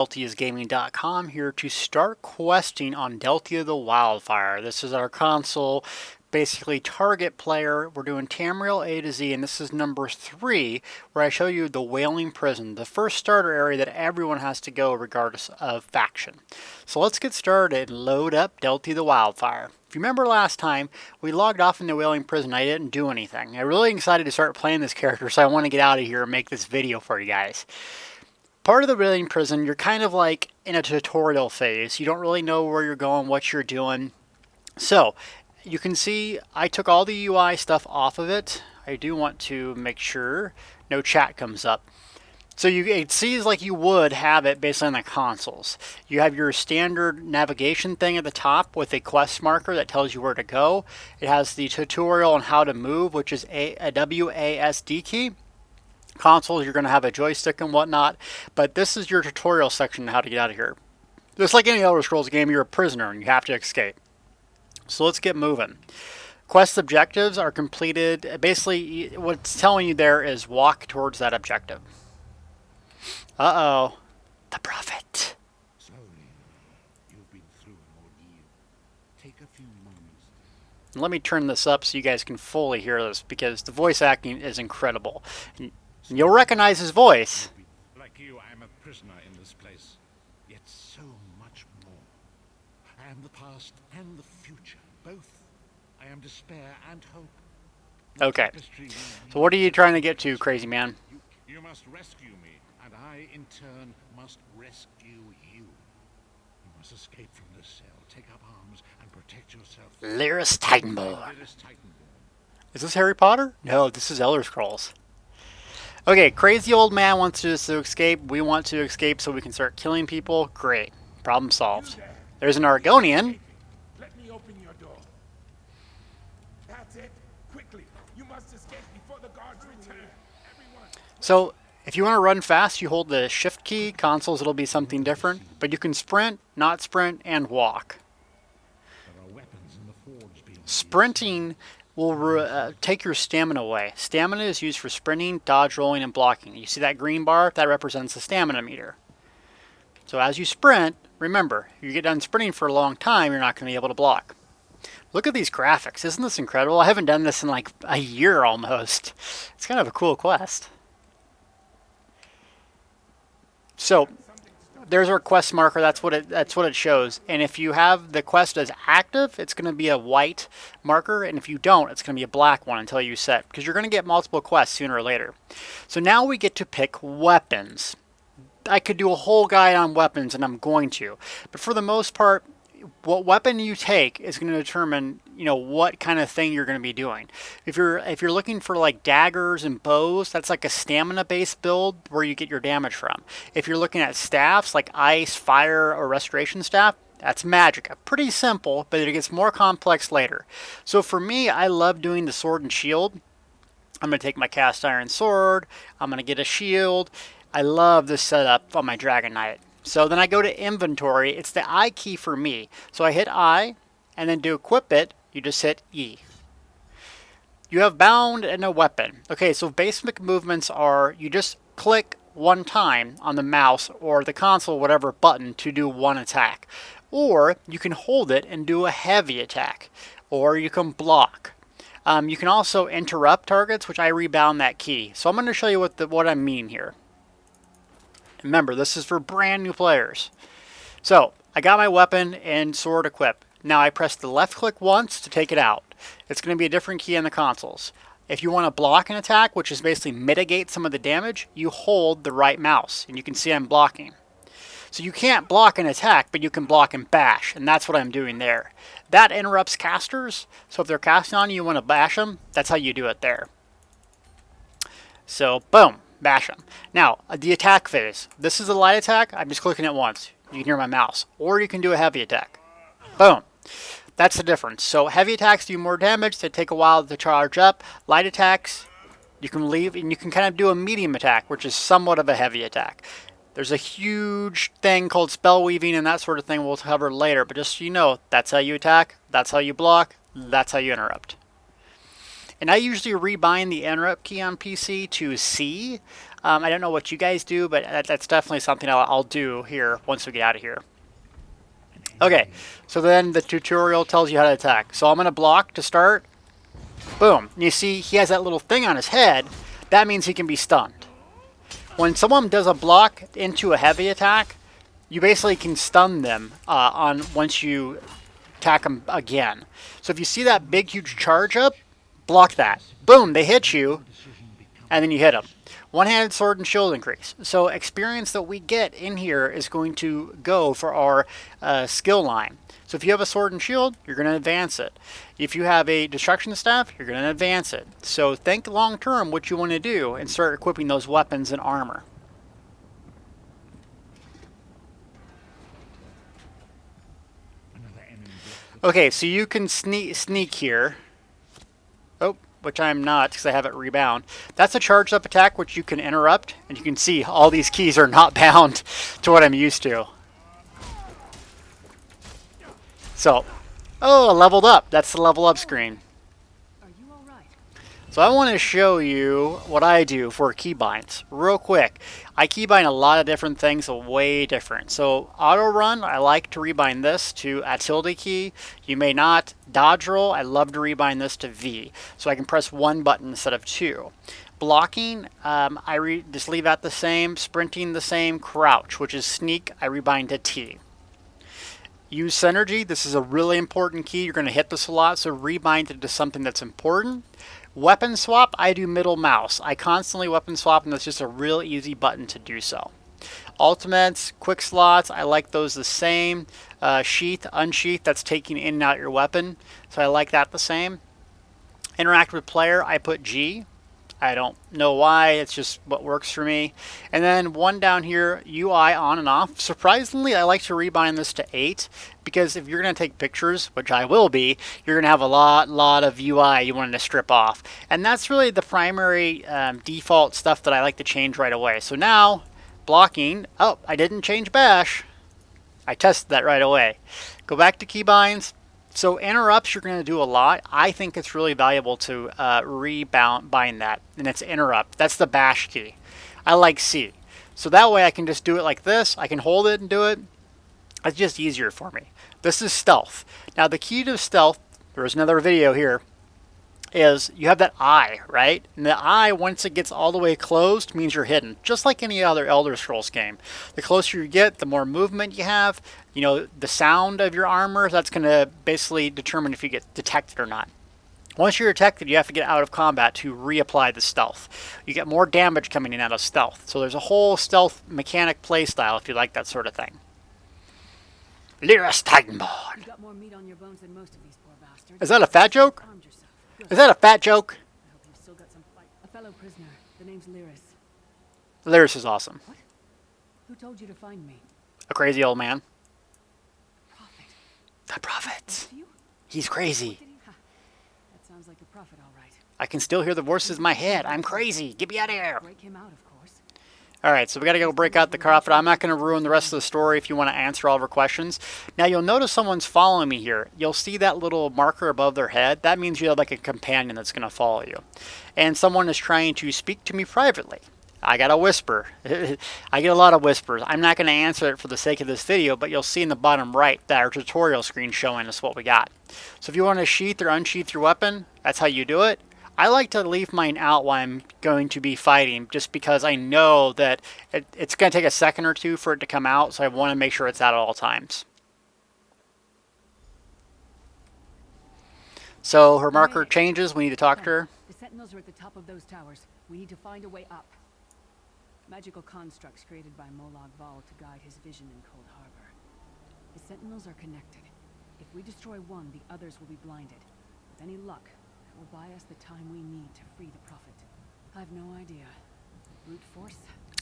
Deltia'sGaming.com here to start questing on Deltia the Wildfire. This is our console, basically target player. We're doing Tamriel A to Z, and this is number 3, where I show you the Wailing Prison, the first starter area that everyone has to go regardless of faction. So let's get started and load up Deltia the Wildfire. If you remember last time, we logged off in the Wailing Prison. I didn't do anything. I'm really excited to start playing this character, so I want to get out of here and make this video for you guys. Part of the Wailing Prison, you're kind of like in a tutorial phase. You don't really know where you're going, what you're doing. So, you can see I took all the UI stuff off of it. I do want to make sure no chat comes up. So it seems like you would have it based on the consoles. You have your standard navigation thing at the top with a quest marker that tells you where to go. It has the tutorial on how to move, which is a WASD key. Consoles, you're going to have a joystick and whatnot, but this is your tutorial section on how to get out of here. Just like any Elder Scrolls game, you're a prisoner and you have to escape. So let's get moving. Quest objectives are completed. Basically, what it's telling you there is walk towards that objective. Uh-oh. The Prophet. Slowly. You've been through an ordeal. Take a few moments. Let me turn this up so you guys can fully hear this, because the voice acting is incredible. You'll recognize his voice. Like you, I am a prisoner in this place. Yet so much more. I am the past and the future, both. I am despair and hope. Okay. So what are you trying to get to, crazy man? You must rescue me, and I, in turn, must rescue you. You must escape from this cell, take up arms, and protect yourself. Lyris Titanborn. Is this Harry Potter? No, this is Elder Scrolls. Okay, crazy old man wants us to escape. We want to escape so we can start killing people. Great. Problem solved. There's an Argonian. Let me open your door. That's it. Quickly. You must escape before the guards return. Everyone. So, if you want to run fast, you hold the shift key. Consoles, it'll be something different. But you can sprint, not sprint, and walk. There are weapons in the forge beyond. Sprinting will take your stamina away. Stamina is used for sprinting, dodge, rolling, and blocking. You see that green bar? That represents the stamina meter. So as you sprint, remember, if you get done sprinting for a long time, you're not going to be able to block. Look at these graphics. Isn't this incredible? I haven't done this in like a year almost. It's kind of a cool quest. So there's our quest marker. That's what it shows. And if you have the quest as active, it's going to be a white marker, and if you don't, it's going to be a black one until you set, because you're going to get multiple quests sooner or later. So now we get to pick weapons. I could do a whole guide on weapons, and I'm going to, but for the most part, what weapon you take is going to determine, you know, what kind of thing you're going to be doing. If you're looking for like daggers and bows, that's like a stamina based build where you get your damage from. If you're looking at staffs like ice, fire, or restoration staff, that's magic. Pretty simple, but it gets more complex later. So for me, I love doing the sword and shield. I'm going to take my cast iron sword. I'm going to get a shield. I love this setup on my Dragonknight. So then I go to inventory. It's the I key for me. So I hit I, and then to equip it, you just hit E. You have bound and a weapon. Okay, so basic movements are you just click one time on the mouse or the console, whatever button, to do one attack. Or you can hold it and do a heavy attack. Or you can block. You can also interrupt targets, which I rebound that key. So I'm going to show you what I mean here. Remember, this is for brand new players. So, I got my weapon and sword equipped. Now I press the left click once to take it out. It's going to be a different key in the consoles. If you want to block an attack, which is basically mitigate some of the damage, you hold the right mouse. And you can see I'm blocking. So you can't block an attack, but you can block and bash. And that's what I'm doing there. That interrupts casters. So if they're casting on you, you want to bash them. That's how you do it there. So, boom. Bash them. Now, the attack phase. This is a light attack. I'm just clicking it once. You can hear my mouse. Or you can do a heavy attack. Boom. That's the difference. So heavy attacks do more damage. They take a while to charge up. Light attacks, you can leave, and you can kind of do a medium attack, which is somewhat of a heavy attack. There's a huge thing called spell weaving and that sort of thing we'll cover later. But just so you know, that's how you attack. That's how you block. That's how you interrupt. And I usually rebind the interrupt key on PC to C. I don't know what you guys do, but that's definitely something I'll do here once we get out of here. Okay, so then the tutorial tells you how to attack. So I'm going to block to start. Boom. And you see he has that little thing on his head. That means he can be stunned. When someone does a block into a heavy attack, you basically can stun them once you attack them again. So if you see that big, huge charge up, block that. Boom, they hit you, and then you hit them. One-handed sword and shield increase. So experience that we get in here is going to go for our skill line. So if you have a sword and shield, you're going to advance it. If you have a destruction staff, you're going to advance it. So think long-term what you want to do and start equipping those weapons and armor. Okay, so you can sneak here. Oh, which I'm not because I have it rebound. That's a charged up attack which you can interrupt, and you can see all these keys are not bound to what I'm used to. So, oh, leveled up. That's the level up screen. So I want to show you what I do for keybinds real quick. I keybind a lot of different things, way different. So auto run, I like to rebind this to a tilde key. You may not. Dodge roll, I love to rebind this to V. So I can press one button instead of two. Blocking, I just leave that the same. Sprinting the same. Crouch, which is sneak, I rebind to T. Use synergy, this is a really important key. You're going to hit this a lot, so rebind it to something that's important. Weapon swap, I do middle mouse. I constantly weapon swap, and that's just a real easy button to do so. Ultimates, quick slots, I like those the same. Sheath, unsheath, that's taking in and out your weapon. So I like that the same. Interact with player, I put G. I don't know why, it's just what works for me. And then one down here, UI on and off. Surprisingly, I like to rebind this to 8 because if you're going to take pictures, which I will be, you're going to have a lot of UI you want to strip off. And that's really the primary default stuff that I like to change right away. So now, blocking, oh, I didn't change bash. I tested that right away. Go back to keybinds. So interrupts, you're going to do a lot. I think it's really valuable to rebind that, and it's interrupt. That's the bash key. I like C. So that way I can just do it like this. I can hold it and do it. It's just easier for me. This is stealth. Now the key to stealth, there's another video here, is you have that eye, right? And the eye, once it gets all the way closed, means you're hidden. Just like any other Elder Scrolls game. The closer you get, the more movement you have. You know, the sound of your armor, that's going to basically determine if you get detected or not. Once you're detected, you have to get out of combat to reapply the stealth. You get more damage coming in out of stealth. So there's a whole stealth mechanic playstyle if you like that sort of thing. Lyris Titanborn. You got more meat on your bones than most of these poor bastards. Is that a fat joke? Is that a fat joke? I hope you've still got some fight. A fellow prisoner. The name's Lyris. Lyris is awesome. What? Who told you to find me? A crazy old man. Prophet. The prophet. That's you? He's crazy. That sounds like the prophet, all right. I can still hear the voices in my head. I'm crazy. Get me out of here. Break him out, of course. Alright, so we got to go break out the prophet. I'm not going to ruin the rest of the story if you want to answer all of our questions. Now, you'll notice someone's following me here. You'll see that little marker above their head. That means you have like a companion that's going to follow you. And someone is trying to speak to me privately. I got a whisper. I get a lot of whispers. I'm not going to answer it for the sake of this video, but you'll see in the bottom right that our tutorial screen showing us what we got. So if you want to sheath or unsheath your weapon, that's how you do it. I like to leave mine out while I'm going to be fighting just because I know that it's going to take a second or two for it to come out, so I want to make sure it's out at all times. So her marker changes. We need to talk to her. The sentinels are at the top of those towers. We need to find a way up. Magical constructs created by Molag Val to guide his vision in Cold Harbor. The sentinels are connected. If we destroy one, the others will be blinded. With any luck, it will buy us the time we need to free the prophet. I've no idea. Brute force?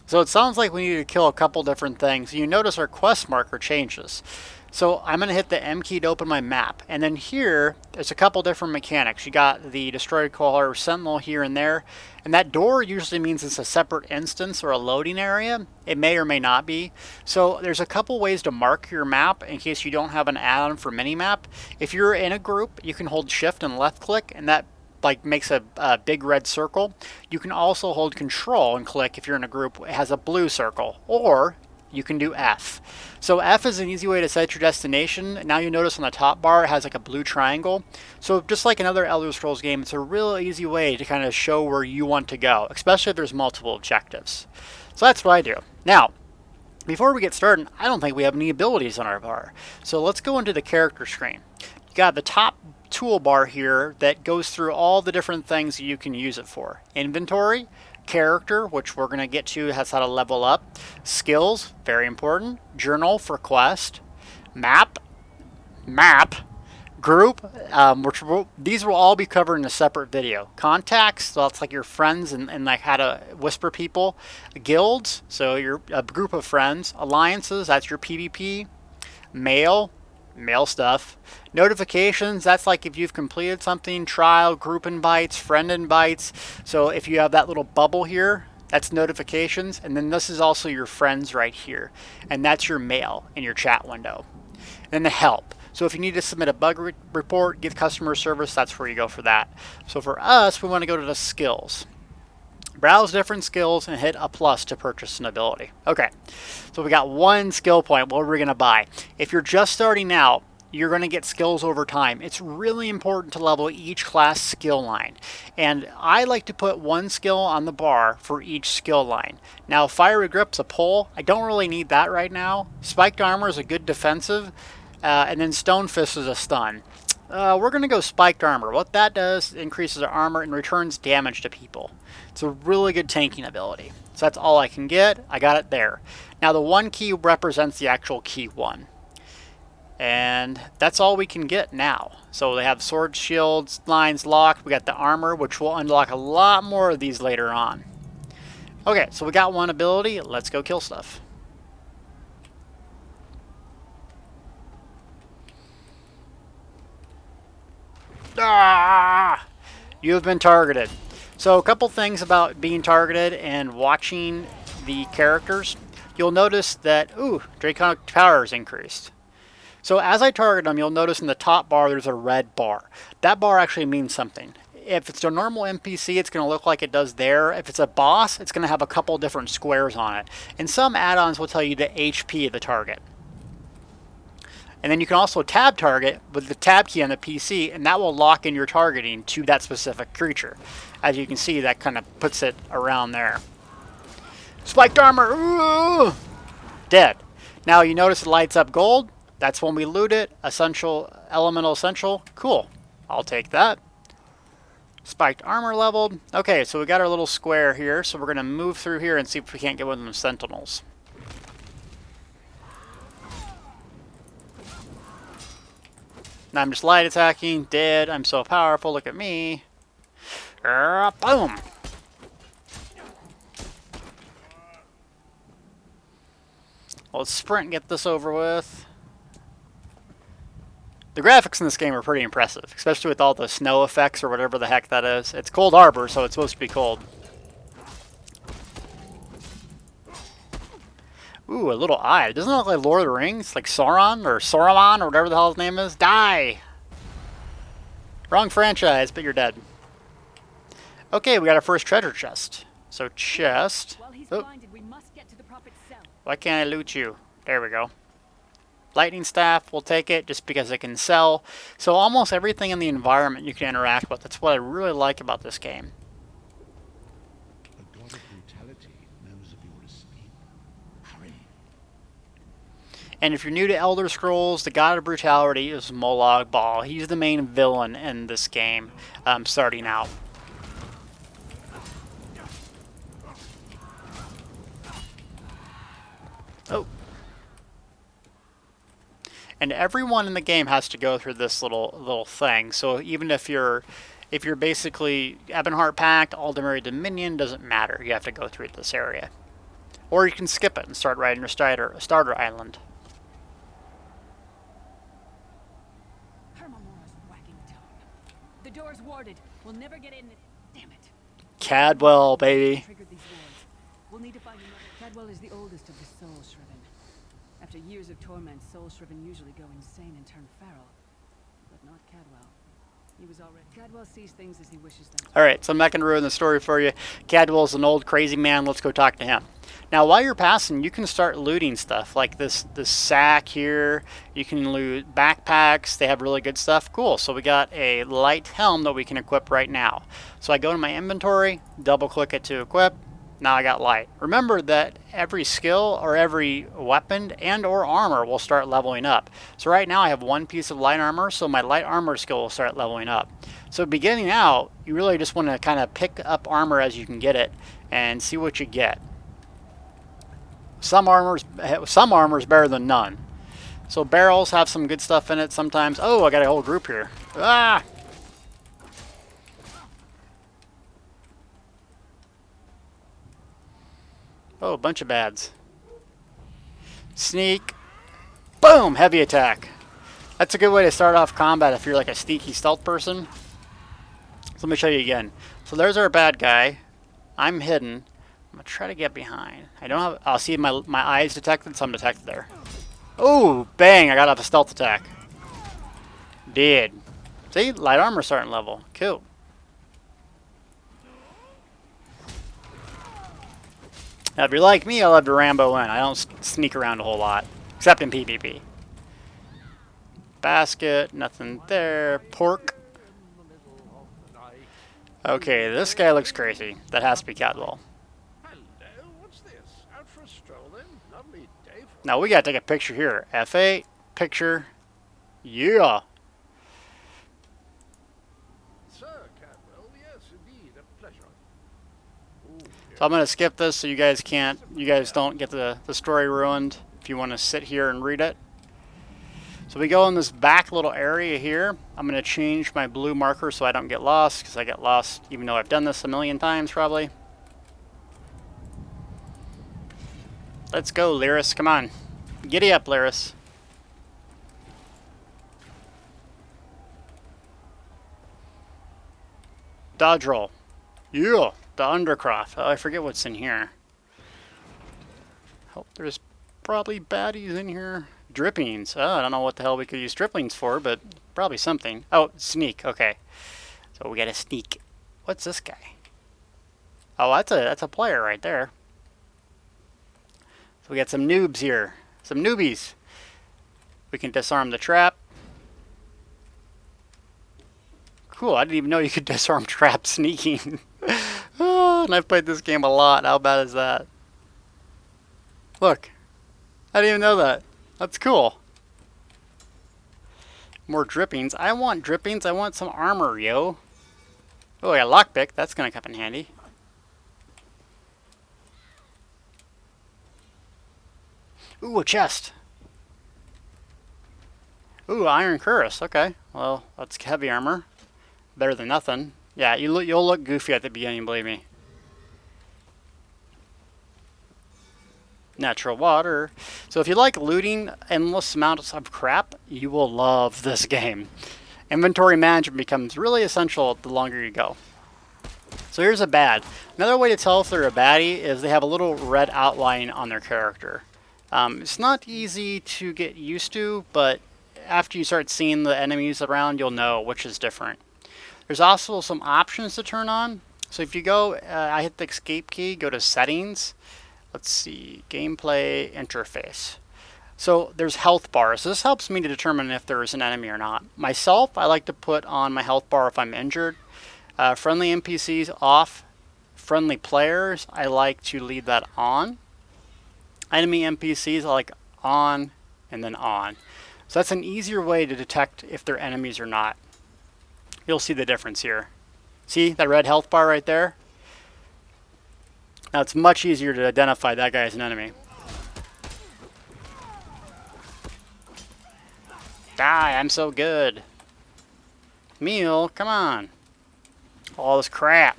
So it sounds like we need to kill a couple different things. You notice our quest marker changes. So I'm going to hit the M key to open my map. And then here, there's a couple different mechanics. You got the destroyed caller sentinel here and there. And that door usually means it's a separate instance or a loading area. It may or may not be. So there's a couple ways to mark your map in case you don't have an add-on for minimap. If you're in a group, you can hold shift and left click, and that like makes a big red circle. You can also hold control and click if you're in a group. It has a blue circle, or you can do F. So F is an easy way to set your destination. Now you notice on the top bar it has like a blue triangle. So just like another Elder Scrolls game, it's a real easy way to kind of show where you want to go, especially if there's multiple objectives. So that's what I do. Now, before we get started, I don't think we have any abilities on our bar. So let's go into the character screen. You got the top toolbar here that goes through all the different things you can use it for. Inventory, character, which we're going to get to, has how to level up. Skills, very important. Journal for quest. Map. Group, these will all be covered in a separate video. Contacts, so that's like your friends and like how to whisper people. Guilds, so you're a group of friends. Alliances, that's your PvP. Mail stuff. Notifications, that's like if you've completed something. Trial, group invites, friend invites. So if you have that little bubble here, that's notifications. And then this is also your friends right here. And that's your mail in your chat window. And then the help. So if you need to submit a bug report, give customer service, that's where you go for that. So for us, we want to go to the skills. Browse different skills and hit a plus to purchase an ability. Okay, so we got one skill point. What are we going to buy? If you're just starting out, you're going to get skills over time. It's really important to level each class skill line. And I like to put one skill on the bar for each skill line. Now, Fiery Grip's a pull. I don't really need that right now. Spiked Armor is a good defensive. And then Stone Fist is a stun. We're going to go Spiked Armor. What that does increases our armor and returns damage to people. It's a really good tanking ability. So that's all I can get. I got it there. Now the one key represents the actual key 1. And that's all we can get now. So they have sword, shields, lines locked. We got the armor, which will unlock a lot more of these later on. Okay, so we got one ability. Let's go kill stuff. Ah! You have been targeted. So a couple things about being targeted and watching the characters. You'll notice that, Draconic power is increased. So as I target them, you'll notice in the top bar there's a red bar. That bar actually means something. If it's a normal NPC, it's going to look like it does there. If it's a boss, it's going to have a couple different squares on it. And some add-ons will tell you the HP of the target. And then you can also tab target with the tab key on the PC, and that will lock in your targeting to that specific creature. As you can see, that kind of puts it around there. Spiked armor! Ooh! Dead. Now you notice it lights up gold. That's when we loot it. Essential, elemental essential. Cool. I'll take that. Spiked armor leveled. Okay, so we got our little square here, so we're going to move through here and see if we can't get one of them sentinels. Now I'm just light attacking, dead. I'm so powerful, look at me. Boom! Let's sprint and get this over with. The graphics in this game are pretty impressive, especially with all the snow effects or whatever the heck that is. It's Cold Harbor, so it's supposed to be cold. Ooh, a little eye. Doesn't it look like Lord of the Rings? Like Sauron or whatever the hell his name is? Die! Wrong franchise, but you're dead. Okay, we got our first treasure chest. So chest. While he's blinded, we must get to the prophet's cell. Why can't I loot you? There we go. Lightning staff, we'll take it just because it can sell. So almost everything in the environment you can interact with. That's what I really like about this game. The god of brutality knows of your escape. Hurry. And if you're new to Elder Scrolls, the God of Brutality is Molag Bal. He's the main villain in this game, starting out. Oh. And everyone in the game has to go through this little thing. So even if you're basically Ebonheart Pact, Aldemary Dominion, doesn't matter. You have to go through this area. Or you can skip it and start right in your starter island. The door's warded. We'll never get in. Damn it. Cadwell, baby. Triggered these wards. We'll need to find another. Cadwell is the oldest of the Soul Shriven. After years of torment, Soul Shriven usually go insane and turn feral. But not Cadwell. He was already. Cadwell sees things as he wishes them. Alright, so I'm not going to ruin the story for you. Cadwell's an old crazy man. Let's go talk to him. Now, while you're passing, you can start looting stuff like this sack here. You can loot backpacks. They have really good stuff. Cool. So we got a light helm that we can equip right now. So I go to my inventory, double click it to equip. Now I got light. Remember that every skill or every weapon and or armor will start leveling up. So right now I have one piece of light armor, so my light armor skill will start leveling up. So beginning out, you really just want to kind of pick up armor as you can get it and see what you get. Some armor's better than none. So barrels have some good stuff in it sometimes. Oh, I got a whole group here. Ah! Oh, a bunch of bads. Sneak. Boom! Heavy attack. That's a good way to start off combat if you're like a sneaky stealth person. So let me show you again. So there's our bad guy. I'm hidden. I'm going to try to get behind. I don't have... I'll see my eyes detected, so I'm detected there. Oh, bang! I got off a stealth attack. Dead. See? Light armor starting level. Cool. Now, if you're like me, I love to Rambo in. I don't sneak around a whole lot. Except in PvP. Basket. Nothing there. Pork. Okay, this guy looks crazy. That has to be Cadwell. Hello, what's this? Out for a stroll then? Lovely day for... Now we gotta take a picture here. F8, picture. Yeah. Sir Cadwell, yes, indeed, a pleasure. Ooh, So I'm gonna skip this so you guys don't get the story ruined if you want to sit here and read it. So we go in this back little area here. I'm going to change my blue marker so I don't get lost, because I get lost even though I've done this a million times probably. Let's go, Lyris. Come on. Giddy up, Lyris. Dodge roll. Yeah, the Undercroft. Oh, I forget what's in here. Oh, there's probably baddies in here. Drippings. Oh, I don't know what the hell we could use drippings for, but probably something. Oh, sneak. Okay. So we got to sneak. What's this guy? Oh, that's a player right there. So we got some noobs here. Some newbies. We can disarm the trap. Cool, I didn't even know you could disarm trap sneaking. Oh, and I've played this game a lot. How bad is that? Look. I didn't even know that. That's cool. More drippings. I want drippings. I want some armor, yo. Oh, I got a lockpick. That's going to come in handy. Ooh, a chest. Ooh, iron cuirass. Okay. Well, that's heavy armor. Better than nothing. Yeah, you'll look goofy at the beginning, believe me. Natural water. So if you like looting endless amounts of crap, you will love this game. Inventory management becomes really essential the longer you go. So here's a bad. Another way to tell if they're a baddie is they have a little red outline on their character. It's not easy to get used to, but after you start seeing the enemies around, you'll know which is different. There's also some options to turn on. So if you go, I hit the escape key, go to settings. Let's see, gameplay interface. So there's health bars. So this helps me to determine if there is an enemy or not. Myself, I like to put on my health bar if I'm injured. Friendly NPCs off. Friendly players, I like to leave that on. Enemy NPCs, I like on and then on. So that's an easier way to detect if they're enemies or not. You'll see the difference here. See that red health bar right there? Now it's much easier to identify that guy as an enemy. Die, I'm so good. Meal, come on. All this crap.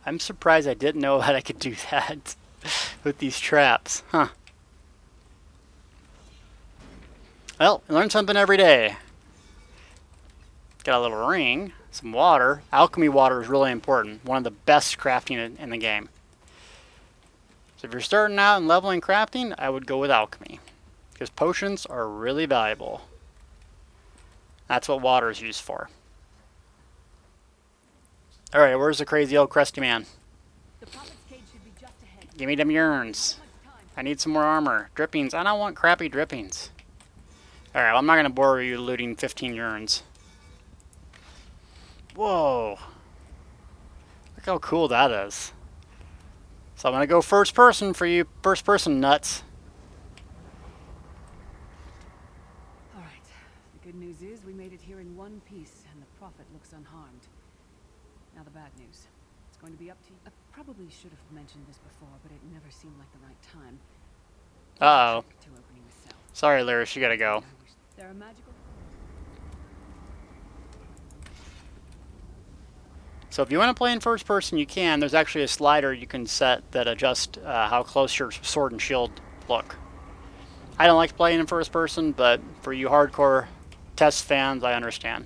I'm surprised I didn't know that I could do that with these traps. Huh. Well, you learn something every day. Got a little ring, some water. Alchemy water is really important. One of the best crafting in the game. So if you're starting out and leveling crafting, I would go with alchemy. Because potions are really valuable. That's what water is used for. Alright, where's the crazy old crusty man? The prophet's cage should be just ahead. Give me them urns. I need some more armor. Drippings. I don't want crappy drippings. Alright, well, I'm not going to bore you looting 15 urns. Whoa. Look how cool that is. So I'm going to go first person for you first person nuts. Alright. The good news is we made it here in one piece, and the prophet looks unharmed. Now the bad news. It's going to be up to you. I probably should have mentioned this before, but it never seemed like the right time. Uh-oh. To opening the cell. Sorry, Lyris, you gotta go. There are magical... So if you want to play in first person, you can. There's actually a slider you can set that adjusts how close your sword and shield look. I don't like playing in first person, but for you hardcore TESO fans, I understand.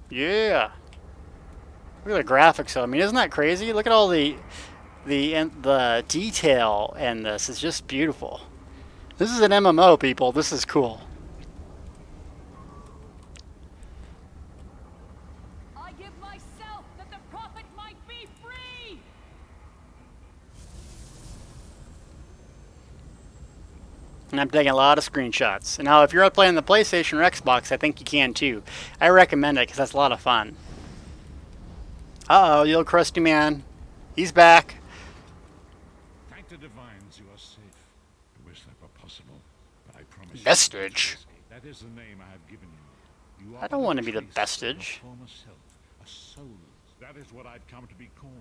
Yeah. Look at the graphics though. I mean, isn't that crazy? Look at all the detail in this. It's just beautiful. This is an MMO, people. This is cool. I give myself that the prophet might be free. And I'm taking a lot of screenshots. And now, if you're playing the PlayStation or Xbox, I think you can too. I recommend it because that's a lot of fun. Uh-oh, the old crusty man. He's back. Thank the divines you are safe. I wish that were possible, but I promise you. Vestige. That is the name I have given you. You are I don't want to be the trace of vestige. your former self, a soul. That is what I've come to be called.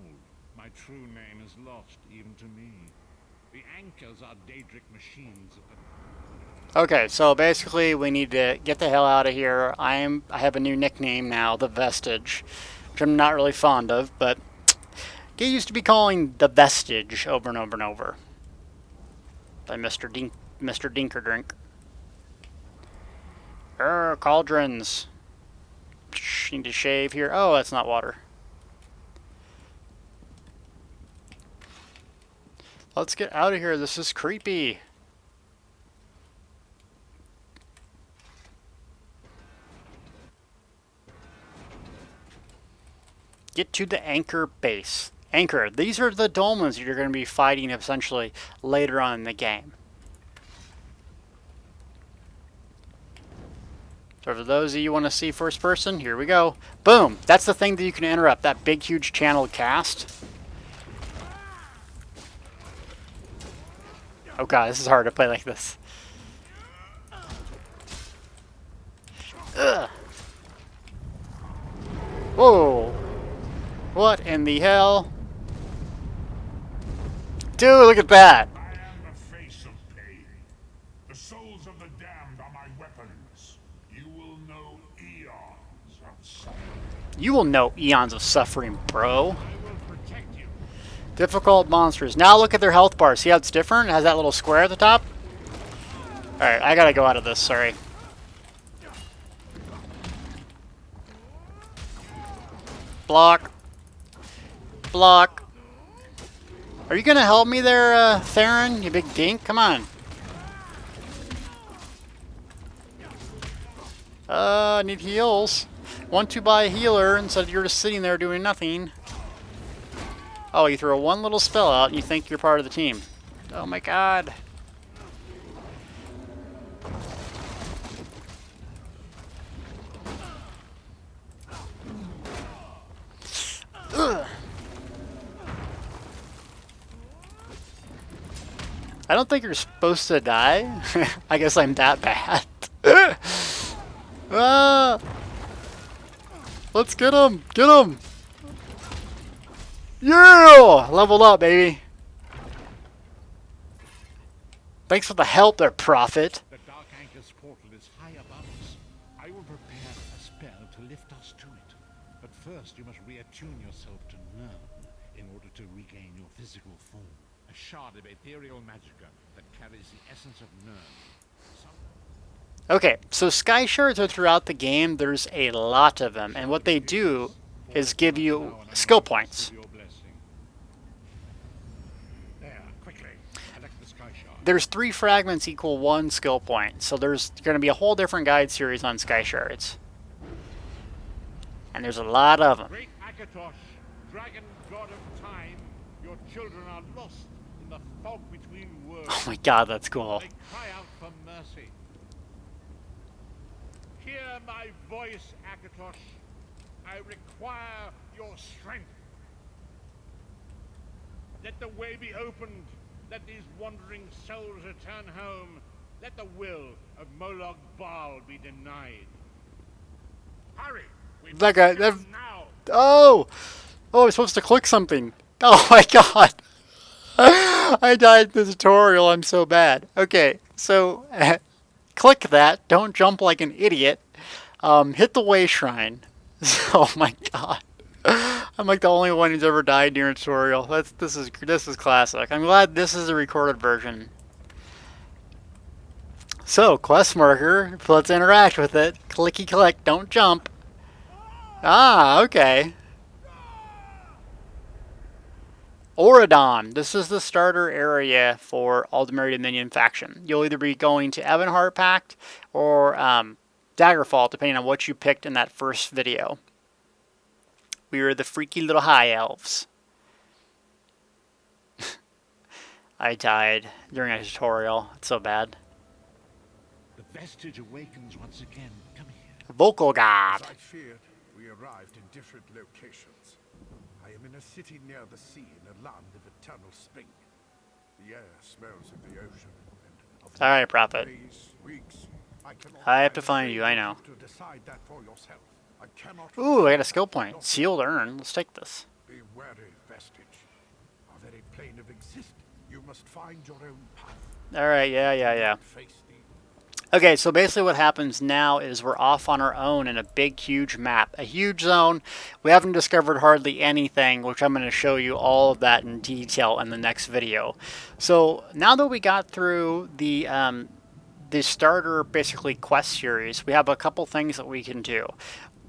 My true name is lost even to me. The anchors are Daedric machines of the... Okay, so basically we need to get the hell out of here. I have a new nickname now, the Vestige, which I'm not really fond of, but get used to be calling the Vestige over and over and over by Mr. Dinkerdrink. Cauldrons. Need to shave here. Oh, that's not water. Let's get out of here. This is creepy. Get to the anchor base. Anchor. These are the dolmens you're going to be fighting essentially later on in the game. So for those of you who want to see first person, here we go. Boom. That's the thing that you can interrupt. That big, huge channel cast. Oh god, this is hard to play like this. Ugh. Whoa. What in the hell? Dude, look at that. I am the face of pain. The souls of the damned are my weapons. You will know eons of suffering. You will know eons of suffering, bro. I will protect you. Difficult monsters. Now look at their health bar. See how it's different? It has that little square at the top? Alright, I gotta go out of this, sorry. Block. Block. Are you gonna help me there, Theron, you big dink? Come on. I need heals. Want to buy a healer instead of you're just sitting there doing nothing. Oh, you throw one little spell out and you think you're part of the team. Oh my god. Ugh. I don't think you're supposed to die. I guess I'm that bad. Ah! Let's get him! Get him! Yeah! Leveled up, baby. Thanks for the help there, Prophet. The Dark Anchor's portal is high above us. I will prepare a spell to lift us to it. But first, you must reattune yourself to Nirn in order to regain your physical form. A shard of ethereal magicka that carries the essence of Nirn. Okay, so sky shards are throughout the game. There's a lot of them, and what they do is give you skill points. Your blessing. There, there's 3 fragments equal 1 skill point. So there's going to be a whole different guide series on Sky Shards. And there's a lot of them. Great Akatosh, dragon god of time, your children are lost in the fog between worlds. Oh my god, that's cool. They cry out for mercy. Hear my voice, Akatosh. I require your strength. Let the way be opened. Let these wandering souls return home. Let the will of Molag Bal be denied. Hurry! We That guy, must go now. Oh! Oh, I'm supposed to click something. Oh my god. I died in the tutorial, I'm so bad. Okay, so click that. Don't jump like an idiot. Hit the way shrine. Oh my god. I'm like the only one who's ever died during a tutorial. This is classic. I'm glad this is a recorded version. So, quest marker. Let's interact with it. Clicky click. Don't jump. Ah, okay. Auradon. This is the starter area for Aldemary Dominion faction. You'll either be going to Evanhart Pact or Daggerfall, depending on what you picked in that first video. We are the freaky little high elves. I died during a tutorial. It's so bad. The vestige awakens once again. Come here. Vocal God. As I feared, we arrived in different locations. I am in a city near the sea in a land of eternal spring. The air smells of the ocean and of Alright, Prophet. days, weeks. I cannot I have to find you, I know. To decide that for yourself. I cannot. Ooh, I got a skill point. Sealed urn. Let's take this. Be wary, vestige. Our very plane of existence. You must find your own path. Alright, yeah. Face the Okay, so basically what happens now is we're off on our own in a big, huge map. A huge zone. We haven't discovered hardly anything, which I'm going to show you all of that in detail in the next video. So now that we got through the starter, basically, quest series, we have a couple things that we can do.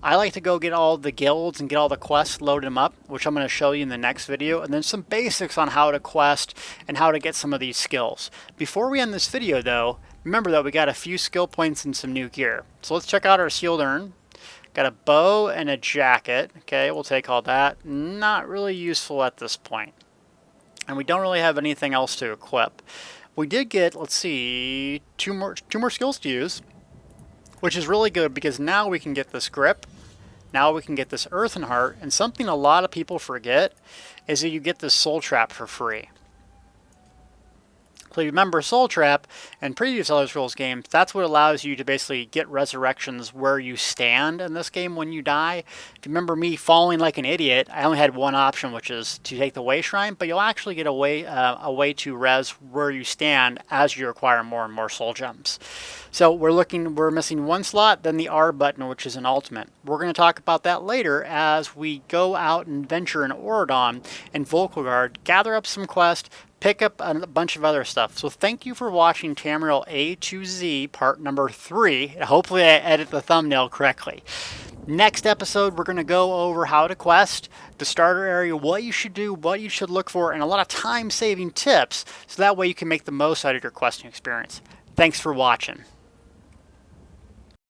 I like to go get all the guilds and get all the quests, load them up, which I'm going to show you in the next video, and then some basics on how to quest and how to get some of these skills. Before we end this video, though, remember that we got a few skill points and some new gear. So let's check out our sealed urn. Got a bow and a jacket. Okay, we'll take all that. Not really useful at this point. And we don't really have anything else to equip. We did get, let's see, two more skills to use, which is really good because now we can get this grip. Now we can get this earthen heart, and something a lot of people forget is that you get this soul trap for free. So you remember Soul Trap in previous Elder Scrolls games, that's what allows you to basically get resurrections where you stand in this game when you die. If you remember me falling like an idiot, I only had one option, which is to take the Way Shrine, but you'll actually get a way to res where you stand as you acquire more and more soul gems. So we're missing one slot, then the R button, which is an ultimate. We're going to talk about that later as we go out and venture in Auradon and Volkagard, gather up some quests, pick up a bunch of other stuff. So thank you for watching Tamriel A to Z part number 3. Hopefully I edit the thumbnail correctly. Next episode, we're going to go over how to quest, the starter area, what you should do, what you should look for, and a lot of time-saving tips, so that way you can make the most out of your questing experience. Thanks for watching.